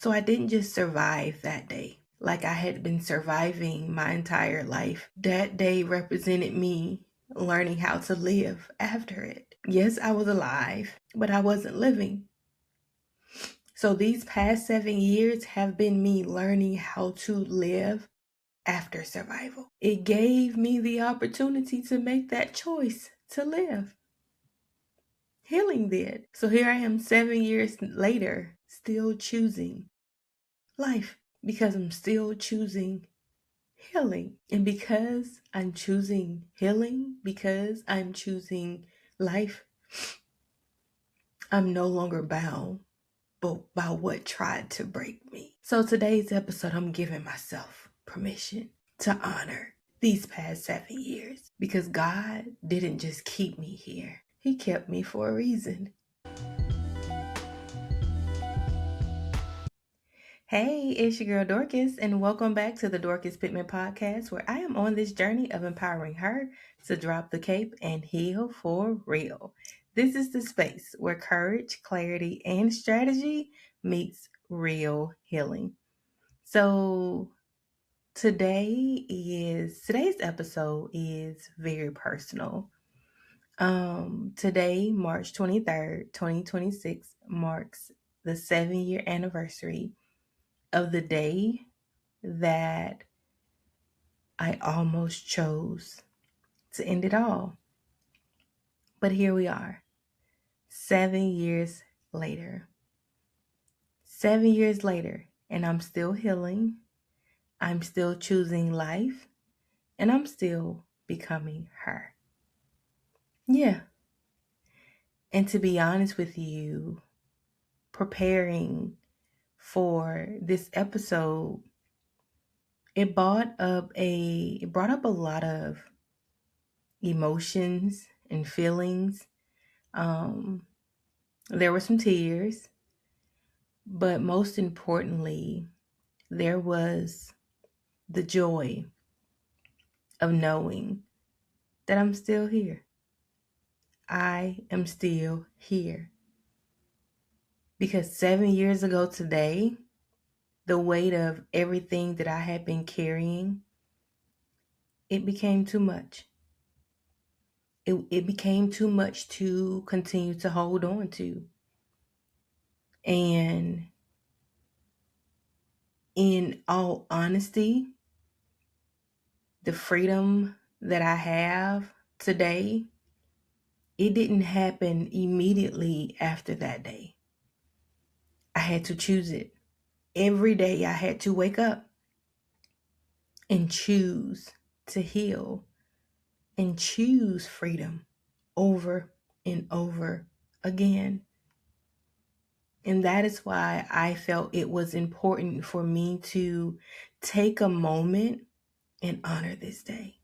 So I didn't just survive that day like I had been surviving my entire life. That day represented me learning how to live after it. Yes, I was alive, but I wasn't living. So these past 7 years have been me learning how to live after survival. It gave me the opportunity to make that choice to live. Healing did. So here I am 7 years later, still choosing life because I'm still choosing healing. And because I'm choosing healing, because I'm choosing life, I'm no longer bound by what tried to break me. So today's episode, I'm giving myself permission to honor these past 7 years because God didn't just keep me here. He kept me for a reason. Hey, it's your girl Dorcas, and welcome back to the Dorcas Pittman podcast, where I am on this journey of empowering her to drop the cape and heal for real. This is the space where courage, clarity, and strategy meets real healing. So today's episode is very personal. Today, March 23rd, 2026, marks the 7-year anniversary of the day that I almost chose to end it all. But here we are, 7 years later. 7 years later, and I'm still healing. I'm still choosing life, and I'm still becoming her. Yeah. And to be honest with you, preparing for this episode, it brought up a lot of emotions and feelings. There were some tears, but most importantly, there was the joy of knowing that I'm still here. I am still here. Because 7 years ago today, the weight of everything that I had been carrying, it became too much. It became too much to continue to hold on to. And in all honesty, the freedom that I have today, it didn't happen immediately after that day. I had to choose it. Every day I had to wake up and choose to heal and choose freedom over and over again. And that is why I felt it was important for me to take a moment and honor this day.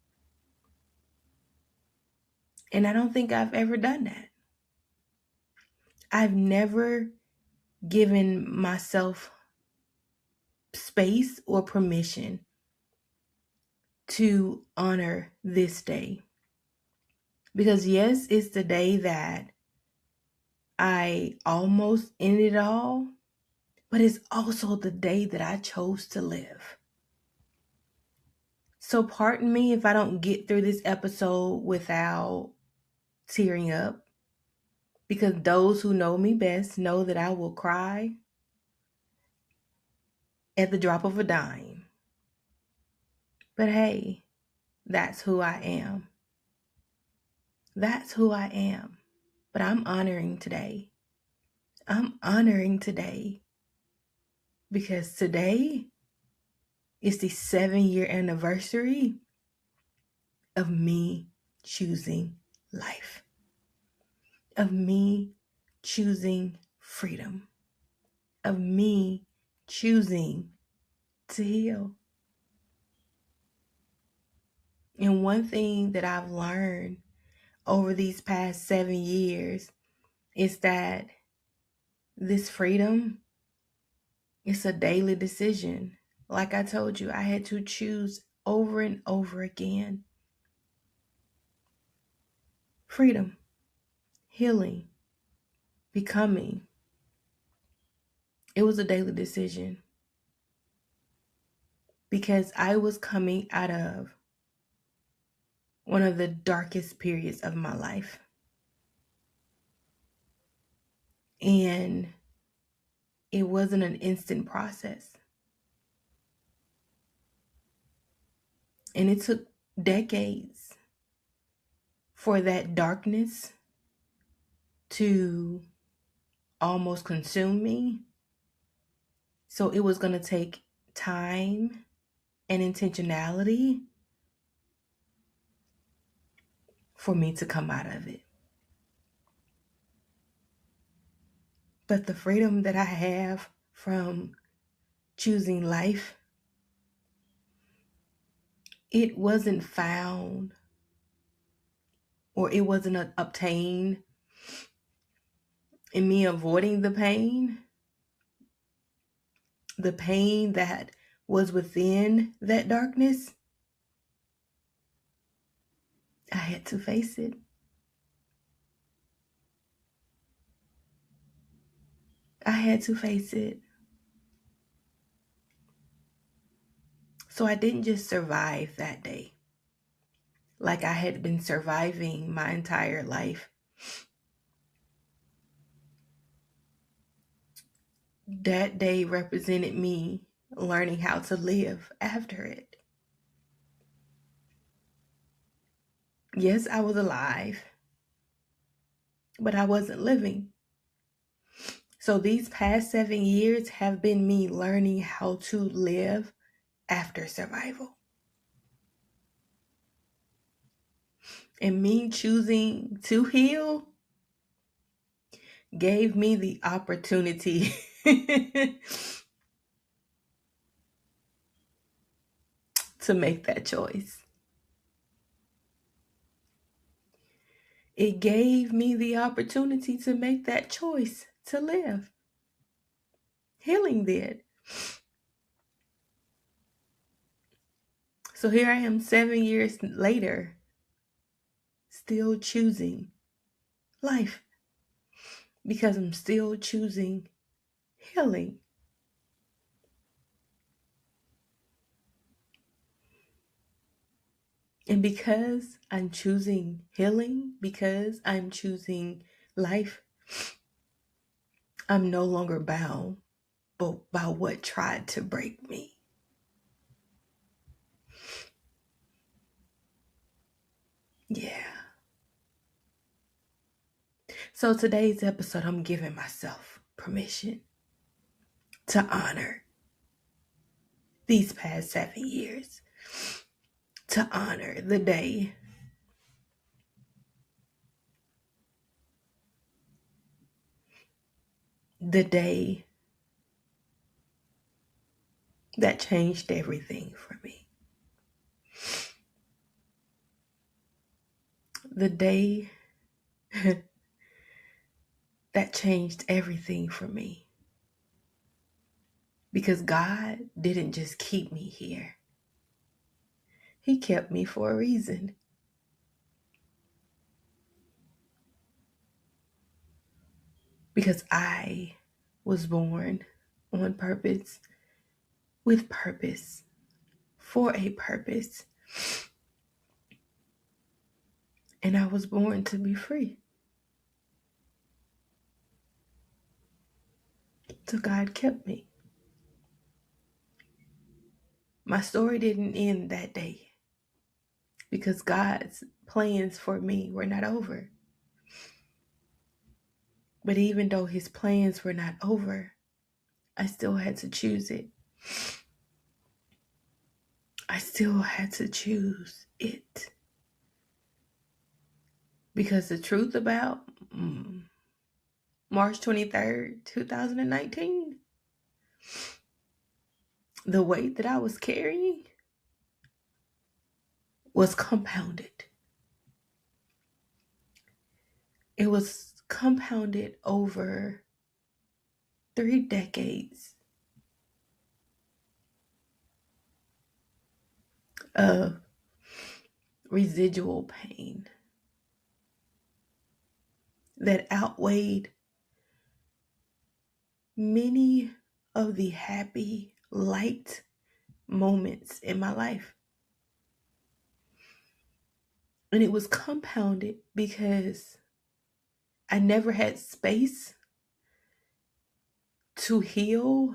And I don't think I've ever done that. I've never given myself space or permission to honor this day. Because yes, it's the day that I almost ended it all, but it's also the day that I chose to live. So pardon me if I don't get through this episode without tearing up, because those who know me best know that I will cry at the drop of a dime. But hey, that's who I am. That's who I am. But I'm honoring today. I'm honoring today because today is the 7-year anniversary of me choosing life, of me choosing freedom, of me choosing to heal. And one thing that I've learned over these past 7 years is that this freedom is a daily decision. Like I told you, I had to choose over and over again. Freedom, healing, becoming. It was a daily decision because I was coming out of one of the darkest periods of my life. And it wasn't an instant process. And it took decades for that darkness to almost consume me. So it was going to take time and intentionality for me to come out of it. But the freedom that I have from choosing life, it wasn't found or it wasn't obtained in me avoiding the pain that was within that darkness. I had to face it. I had to face it. So I didn't just survive that day like I had been surviving my entire life. That day represented me learning how to live after it. Yes, I was alive, but I wasn't living. So these past 7 years have been me learning how to live after survival. And me choosing to heal gave me the opportunity to make that choice. It gave me the opportunity to make that choice to live. Healing did. So here I am 7 years later, still choosing life because I'm still choosing healing. And because I'm choosing healing, because I'm choosing life, I'm no longer bound by what tried to break me. Yeah. So today's episode, I'm giving myself permission to honor these past 7 years, to honor the day that changed everything for me. The day that changed everything for me. Because God didn't just keep me here. He kept me for a reason. Because I was born on purpose, with purpose, for a purpose. And I was born to be free. So God kept me. My story didn't end that day because God's plans for me were not over. But even though his plans were not over, I still had to choose it. I still had to choose it. Because the truth about March 23rd, 2019, the weight that I was carrying was compounded. It was compounded over 3 decades of residual pain that outweighed many of the happy, light moments in my life. And it was compounded because I never had space to heal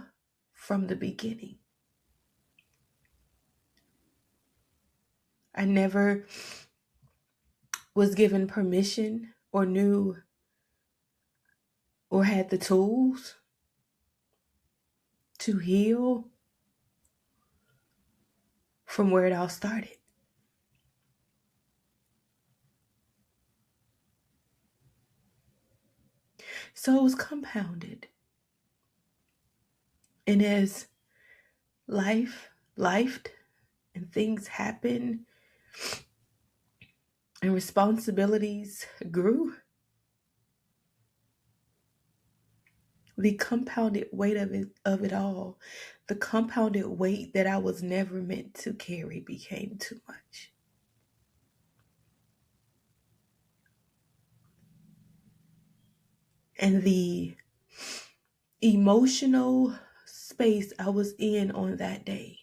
from the beginning. I never was given permission or knew or had the tools to heal from where it all started. So it was compounded. And as lifed and things happened and responsibilities grew, the compounded weight of it all, the compounded weight that I was never meant to carry became too much. And the emotional space I was in on that day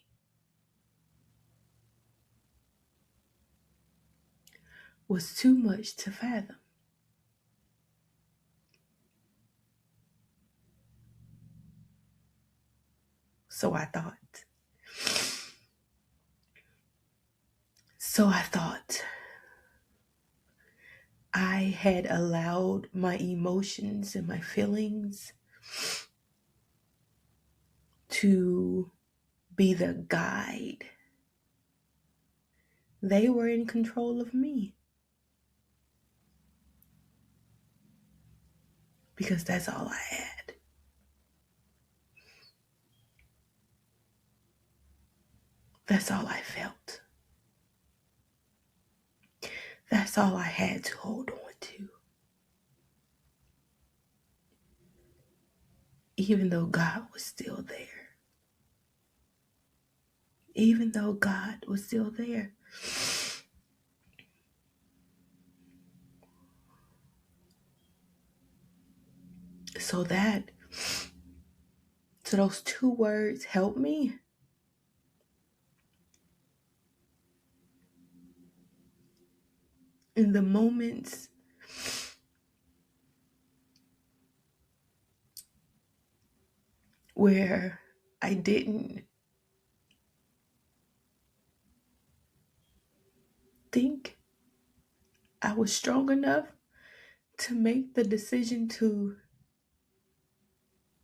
was too much to fathom. So I thought. I had allowed my emotions and my feelings to be the guide. They were in control of me because that's all I had. That's all I felt. That's all I had to hold on to. Even though God was still there. Even though God was still there. So those two words help me. In the moments where I didn't think I was strong enough to make the decision to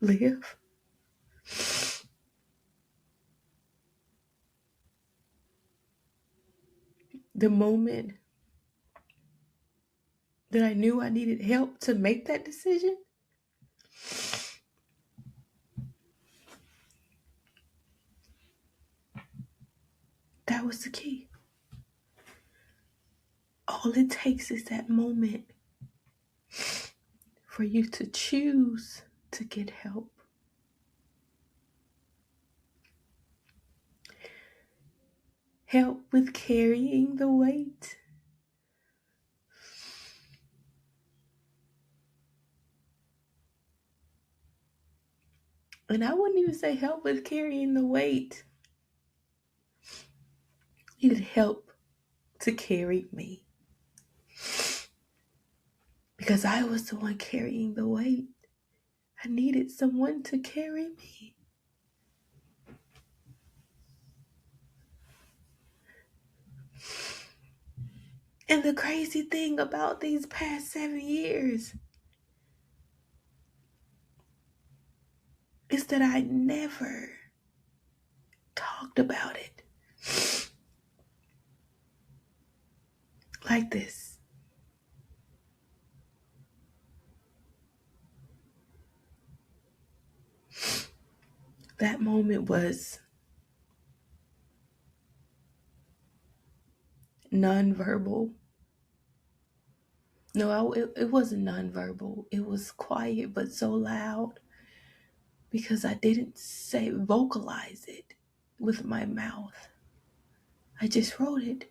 live. The moment that I knew I needed help to make that decision, that was the key. All it takes is that moment for you to choose to get help. Help with carrying the weight. And I wouldn't even say help with carrying the weight. You needed help to carry me. Because I was the one carrying the weight. I needed someone to carry me. And the crazy thing about these past 7 years is that I never talked about it like this. That moment was nonverbal. No, it wasn't nonverbal. It was quiet but so loud because I didn't vocalize it with my mouth. I just wrote it.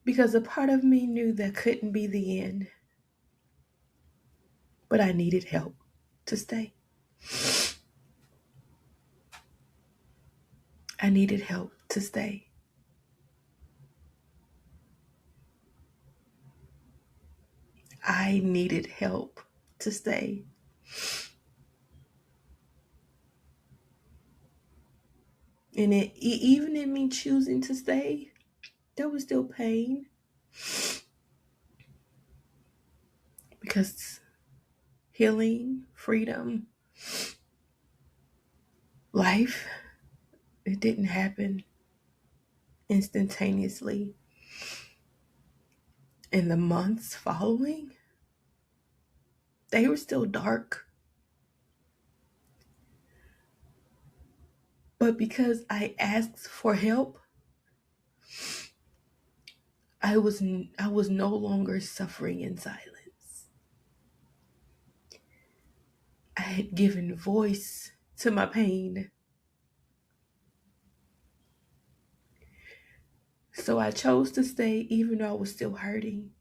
Because a part of me knew that couldn't be the end. but I needed help to stay. I needed help to stay. I needed help to stay. And even in me choosing to stay, there was still pain because healing, freedom, life, it didn't happen instantaneously. In the months following, they were still dark. But because I asked for help, I was no longer suffering in silence. I had given voice to my pain. So I chose to stay even though I was still hurting.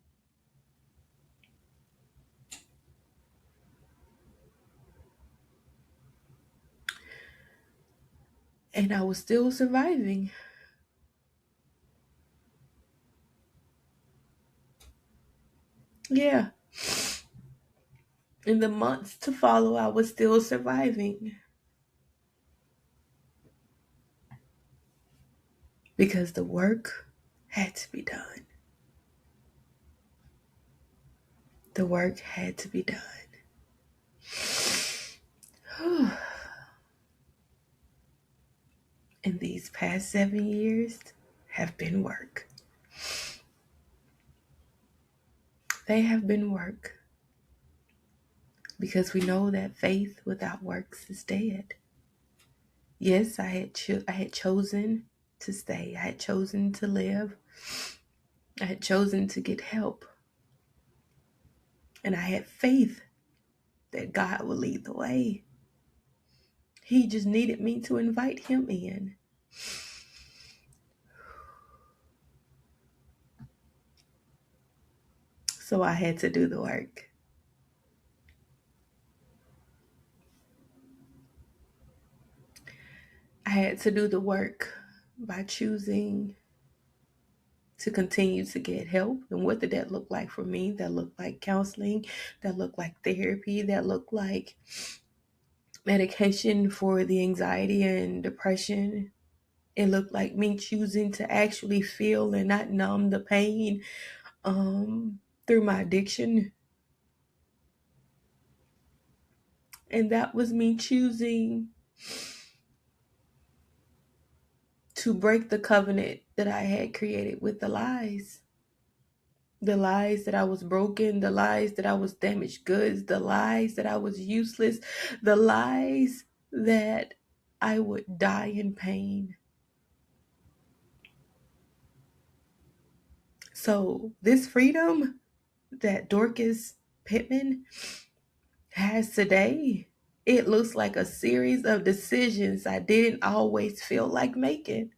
And I was still surviving. Yeah. In the months to follow, I was still surviving. Because the work had to be done. The work had to be done. And these past 7 years have been work. They have been work. Because we know that faith without works is dead. Yes, I had chosen to stay. I had chosen to live. I had chosen to get help. And I had faith that God would lead the way. He just needed me to invite him in. So I had to do the work. I had to do the work by choosing to continue to get help. And what did that look like for me? That looked like counseling. That looked like therapy. That looked like medication for the anxiety and depression. It looked like me choosing to actually feel and not numb the pain through my addiction. And that was me choosing to break the covenant that I had created with the lies. The lies that I was broken, the lies that I was damaged goods, the lies that I was useless, the lies that I would die in pain. So this freedom that Dorcas Pittman has today, it looks like a series of decisions I didn't always feel like making.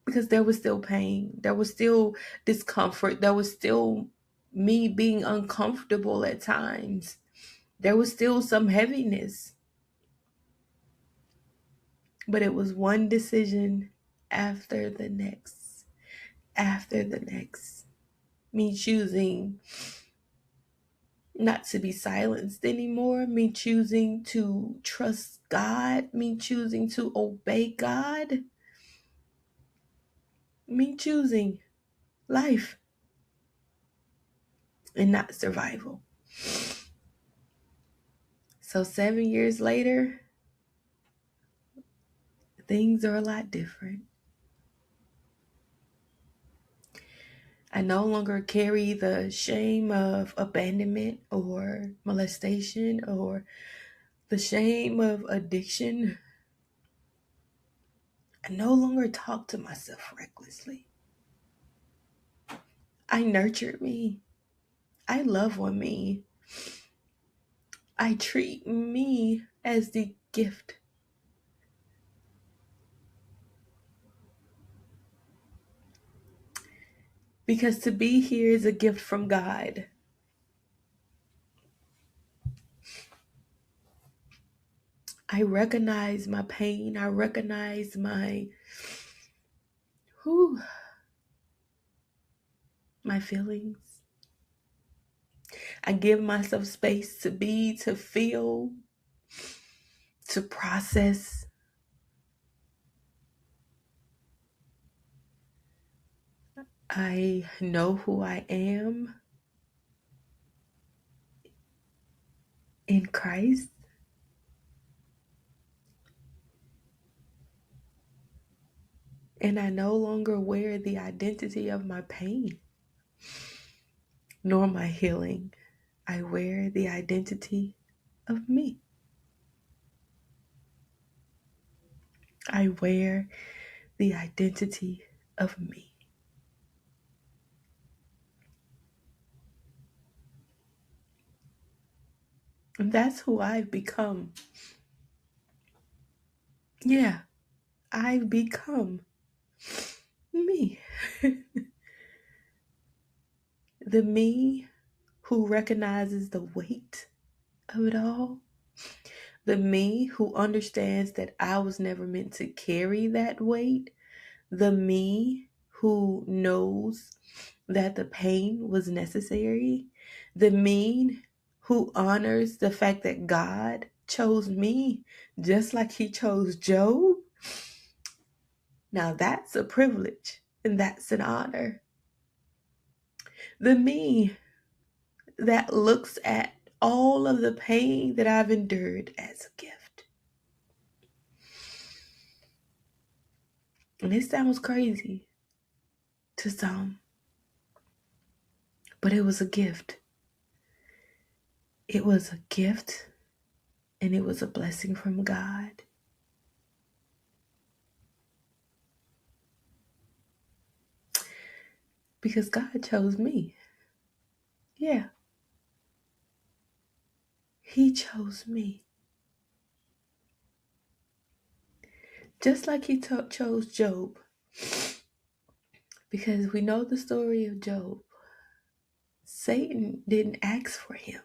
Because there was still pain, there was still discomfort, there was still me being uncomfortable at times. There was still some heaviness. But it was one decision after the next, after the next. Me choosing not to be silenced anymore, me choosing to trust God, me choosing to obey God, me choosing life and not survival. So 7 years later, things are a lot different. I no longer carry the shame of abandonment or molestation or the shame of addiction. I no longer talk to myself recklessly. I nurture me. I love on me. I treat me as the gift. Because to be here is a gift from God. I recognize my pain. I recognize my feelings. I give myself space to be, to feel, to process. I know who I am in Christ. And I no longer wear the identity of my pain nor my healing. I wear the identity of me. I wear the identity of me. And that's who I've become. Yeah, I've become me. The me who recognizes the weight of it all. The me who understands that I was never meant to carry that weight. The me who knows that the pain was necessary. The me who honors the fact that God chose me just like he chose Job. Now that's a privilege and that's an honor. The me that looks at all of the pain that I've endured as a gift. And it sounds crazy to some, but it was a gift. It was a gift and it was a blessing from God. Because God chose me. Yeah. He chose me. Just like he chose Job. Because we know the story of Job. Satan didn't ask for him.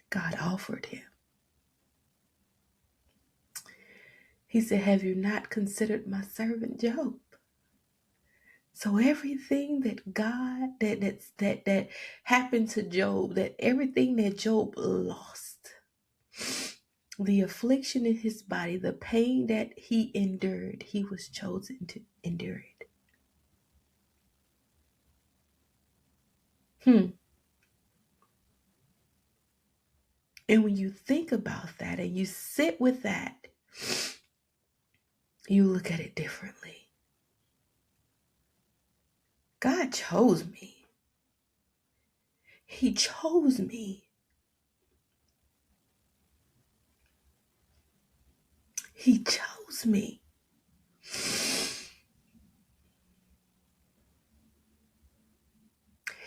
God offered him. He said, have you not considered my servant Job? So everything that God, that happened to Job, that everything that Job lost, the affliction in his body, the pain that he endured, he was chosen to endure it. And when you think about that and you sit with that, you look at it differently. God chose me. He chose me. He chose me.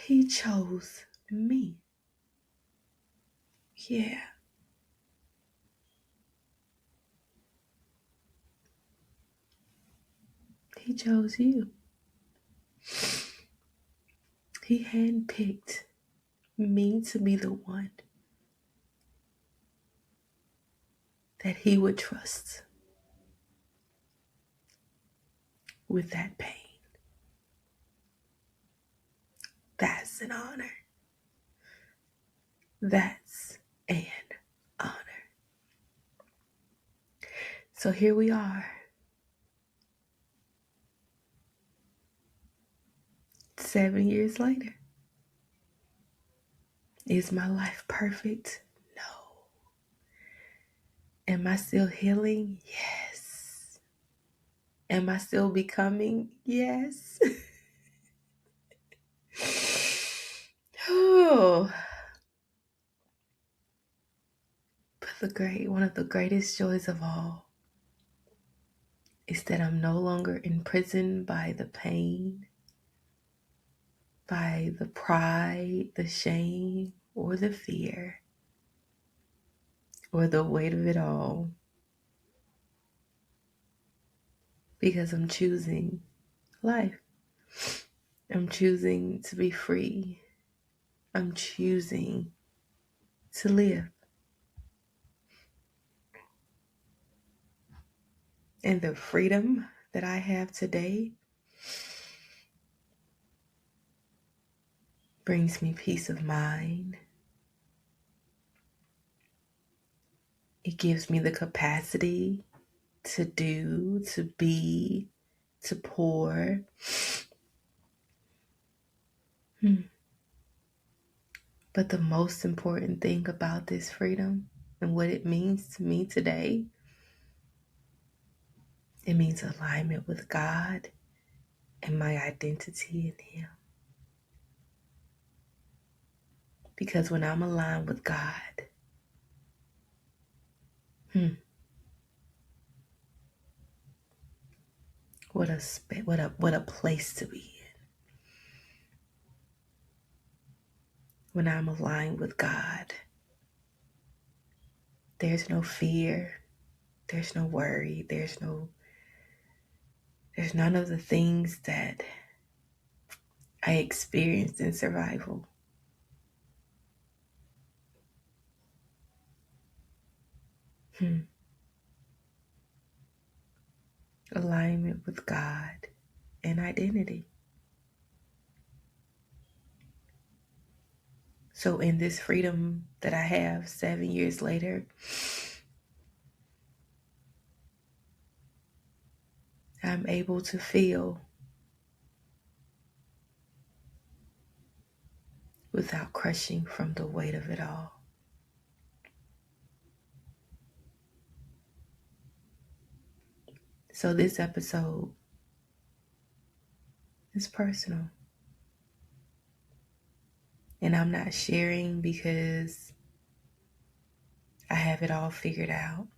He chose me. Yeah. He chose you. He handpicked me to be the one that he would trust with that pain. That's an honor. That's an honor. So here we are. 7 years later. Is my life perfect? No. Am I still healing? Yes. Am I still becoming? Yes. Oh. But one of the greatest joys of all is that I'm no longer imprisoned by the pain, by the pride, the shame, or the fear, or the weight of it all. Because I'm choosing life. I'm choosing to be free. I'm choosing to live. And the freedom that I have today brings me peace of mind. It gives me the capacity to do, to be, to pour. But the most important thing about this freedom and what it means to me today, it means alignment with God and my identity in Him. Because when I'm aligned with God, what a place to be in. When I'm aligned with God, there's no fear, there's no worry, there's none of the things that I experienced in survival. Alignment with God and identity. So in this freedom that I have 7 years later, I'm able to feel without crushing from the weight of it all. So this episode is personal. And I'm not sharing because I have it all figured out.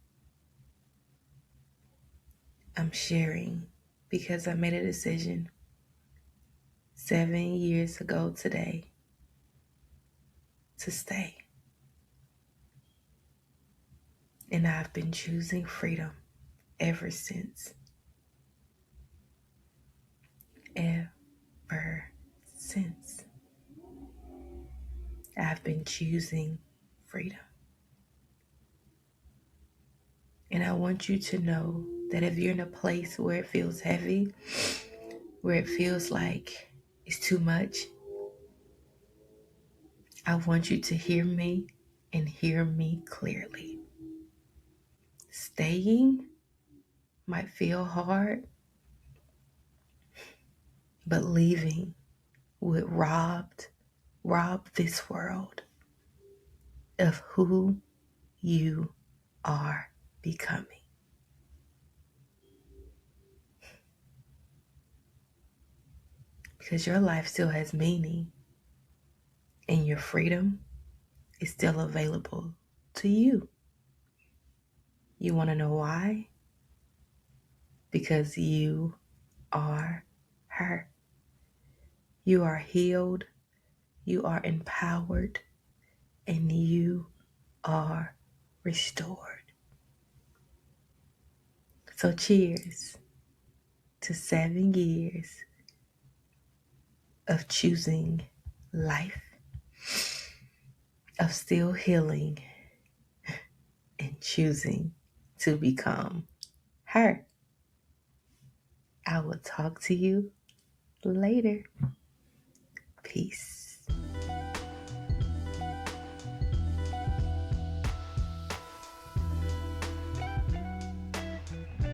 I'm sharing because I made a decision 7 years ago today to stay. And I've been choosing freedom ever since. Ever since. I've been choosing freedom. And I want you to know that if you're in a place where it feels heavy, where it feels like it's too much, I want you to hear me and hear me clearly. Staying might feel hard, but leaving would rob this world of who you are becoming. Because your life still has meaning and your freedom is still available to you. You want to know why? Because you are her. You are healed, you are empowered, and you are restored. So cheers to 7 years of choosing life, of still healing, and choosing to become her. I will talk to you later. Peace.